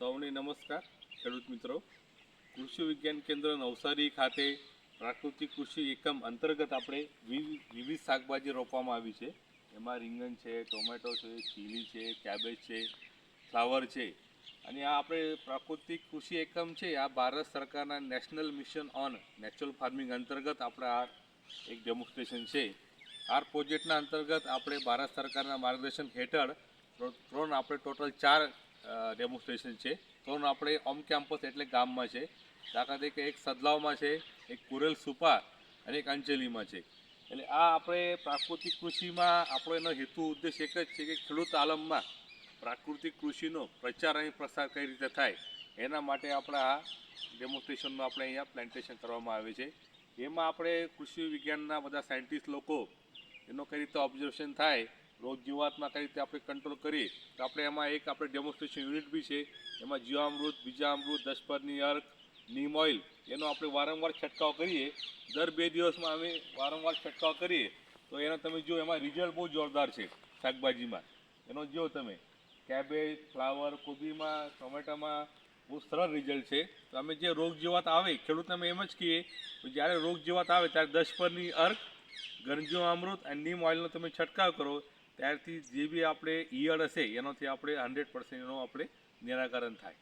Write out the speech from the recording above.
સૌને નમસ્કાર ખેડૂત મિત્રો। કૃષિ વિજ્ઞાન કેન્દ્ર નવસારી ખાતે પ્રાકૃતિક કૃષિ એકમ અંતર્ગત આપણે વિવિધ શાકભાજી રોપવામાં આવી છે। એમાં રીંગણ છે, ટોમેટો છે, ચીલી છે, કેબેજ છે, ફ્લાવર છે। અને આ આપણે પ્રાકૃતિક કૃષિ એકમ છે આ ભારત સરકારના national mission on natural farming અંતર્ગત આપણે આ એક ડેમોન્સ્ટ્રેશન છે। આ પ્રોજેક્ટના અંતર્ગત આપણે ભારત સરકારના માર્ગદર્શન હેઠળ ત્રણ આપણે ટોટલ 4 ડેમોન્સ્ટ્રેશન છે। ત્રણ આપણે ઓમ કેમ્પસ એટલે ગામમાં છે, દાખલા તરીકે એક સદલાવમાં છે, એક કુરેલ સુપા અને એક અંચેલીમાં છે। એટલે આ આપણે પ્રાકૃતિક કૃષિમાં આપણો એનો હેતુ ઉદ્દેશ એક જ છે કે ખેડૂત આલમમાં પ્રાકૃતિક કૃષિનો પ્રચાર અને પ્રસાર કઈ રીતે થાય એના માટે આપણે આ ડેમોન્સ્ટ્રેશનનું આપણે અહીંયા પ્લાન્ટેશન કરવામાં આવે છે। એમાં આપણે કૃષિ વિજ્ઞાનના બધા સાયન્ટિસ્ટ લોકો એનો કઈ રીતે ઓબ્ઝર્વેશન થાય, રોગ જીવાતમાં કઈ રીતે આપણે કંટ્રોલ કરીએ તો આપણે એમાં એક આપણે ડેમોન્સ્ટ્રેશન યુનિટ બી છે। એમાં જીવામૃત, બીજામૃત, 10% અર્ક, નીમ ઓઇલ એનો આપણે વારંવાર છંટકાવ કરીએ। દર 2 દિવસમાં અમે વારંવાર છંટકાવ કરીએ તો એનો તમે જો એમાં રિઝલ્ટ બહુ જોરદાર છે। શાકભાજીમાં એનો જો તમે કેબેજ, ફ્લાવર, કોબીમાં, ટોમેટામાં બહુ સરળ રિઝલ્ટ છે। તો અમે જે રોગ જીવાત આવે ખેડૂતને અમે એમ જ કહીએ તો જ્યારે રોગ જીવાત આવે ત્યારે 10% અર્ક, ગરજીવામૃત અને નીમ ઓઇલનો તમે છંટકાવ કરો ત્યારથી જે બી આપણે ઈયળ હશે એનાથી આપણે 100% એનું આપણે નિરાકરણ થાય।